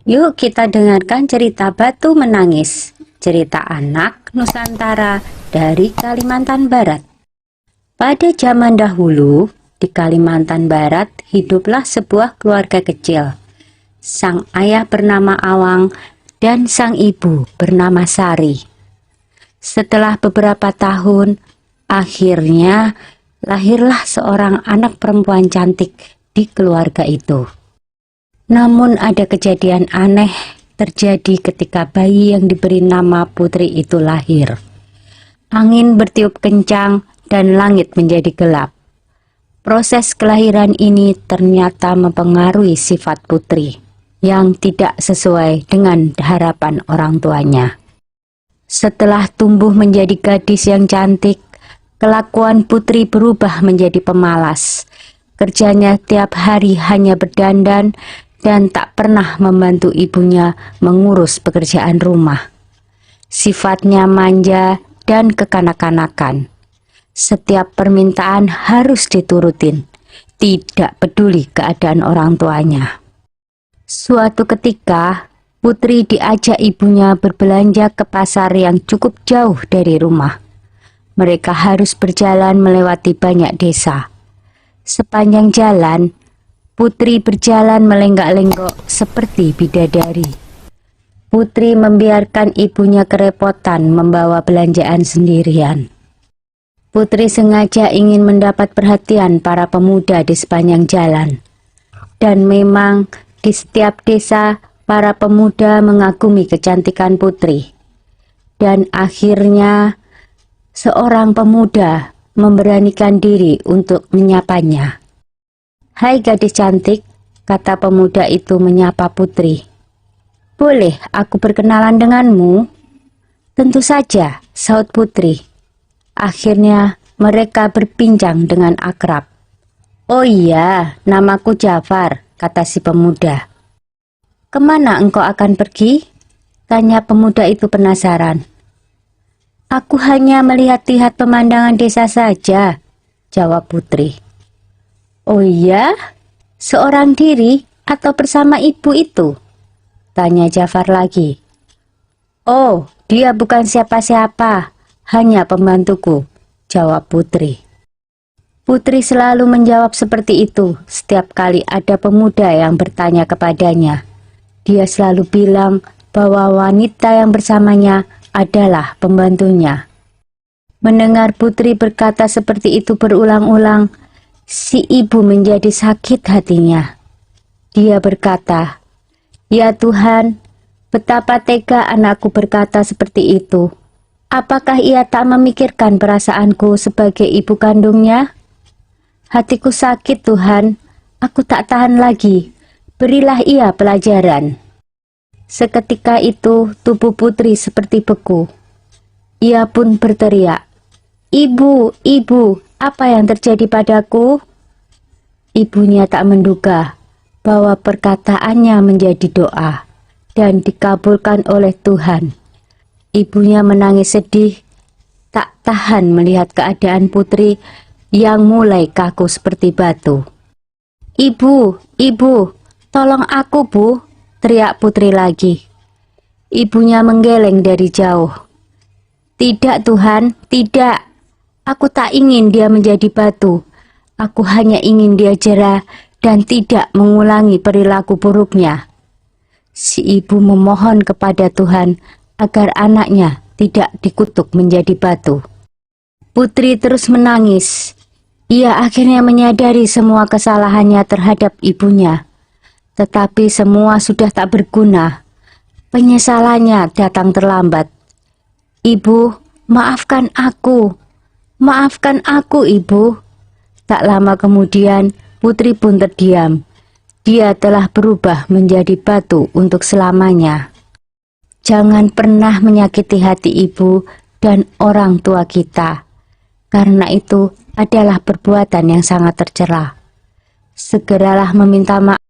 Yuk kita dengarkan cerita Batu Menangis, cerita anak Nusantara dari Kalimantan Barat. Pada zaman dahulu, di Kalimantan Barat hiduplah sebuah keluarga kecil. Sang ayah bernama Awang dan sang ibu bernama Sari. Setelah beberapa tahun, akhirnya lahirlah seorang anak perempuan cantik di keluarga itu. Namun ada kejadian aneh terjadi ketika bayi yang diberi nama Putri itu lahir. Angin bertiup kencang dan langit menjadi gelap. Proses kelahiran ini ternyata mempengaruhi sifat Putri yang tidak sesuai dengan harapan orang tuanya. Setelah tumbuh menjadi gadis yang cantik, kelakuan Putri berubah menjadi pemalas. Kerjanya tiap hari hanya berdandan dan tak pernah membantu ibunya mengurus pekerjaan rumah. Sifatnya manja dan kekanak-kanakan. Setiap permintaan harus diturutin, tidak peduli keadaan orang tuanya. Suatu ketika, Putri diajak ibunya berbelanja ke pasar yang cukup jauh dari rumah. Mereka harus berjalan melewati banyak desa. Sepanjang jalan, Putri berjalan melenggak-lenggok seperti bidadari. Putri membiarkan ibunya kerepotan membawa belanjaan sendirian. Putri sengaja ingin mendapat perhatian para pemuda di sepanjang jalan. Dan memang di setiap desa para pemuda mengagumi kecantikan Putri. Dan akhirnya seorang pemuda memberanikan diri untuk menyapanya. "Hai gadis cantik," kata pemuda itu menyapa Putri. "Boleh aku berkenalan denganmu?" "Tentu saja," sahut Putri. Akhirnya mereka berbincang dengan akrab. "Oh iya, namaku Jafar," kata si pemuda. "Kemana engkau akan pergi?" tanya pemuda itu penasaran. "Aku hanya melihat-lihat pemandangan desa saja," jawab Putri. "Oh iya, seorang diri atau bersama ibu itu?" tanya Jafar lagi. "Oh, dia bukan siapa-siapa, hanya pembantuku," jawab Putri. Putri selalu menjawab seperti itu setiap kali ada pemuda yang bertanya kepadanya. Dia selalu bilang bahwa wanita yang bersamanya adalah pembantunya. Mendengar Putri berkata seperti itu berulang-ulang, si ibu menjadi sakit hatinya. Dia berkata, "Ya Tuhan, betapa tega anakku berkata seperti itu. Apakah ia tak memikirkan perasaanku sebagai ibu kandungnya? Hatiku sakit Tuhan, aku tak tahan lagi. Berilah ia pelajaran." Seketika itu tubuh Putri seperti beku. Ia pun berteriak, "Ibu, ibu, apa yang terjadi padaku?" Ibunya tak menduga bahwa perkataannya menjadi doa dan dikabulkan oleh Tuhan. Ibunya menangis sedih, tak tahan melihat keadaan Putri yang mulai kaku seperti batu. "Ibu, ibu, tolong aku Bu," teriak Putri lagi. Ibunya menggeleng dari jauh. "Tidak Tuhan, tidak. Aku tak ingin dia menjadi batu. Aku hanya ingin dia jera dan tidak mengulangi perilaku buruknya." Si ibu memohon kepada Tuhan agar anaknya tidak dikutuk menjadi batu. Putri terus menangis. Ia akhirnya menyadari semua kesalahannya terhadap ibunya. Tetapi semua sudah tak berguna. Penyesalannya datang terlambat. "Ibu, maafkan aku. Maafkan aku, Ibu." Tak lama kemudian, Putri pun terdiam. Dia telah berubah menjadi batu untuk selamanya. Jangan pernah menyakiti hati ibu dan orang tua kita, karena itu adalah perbuatan yang sangat tercela. Segeralah meminta maaf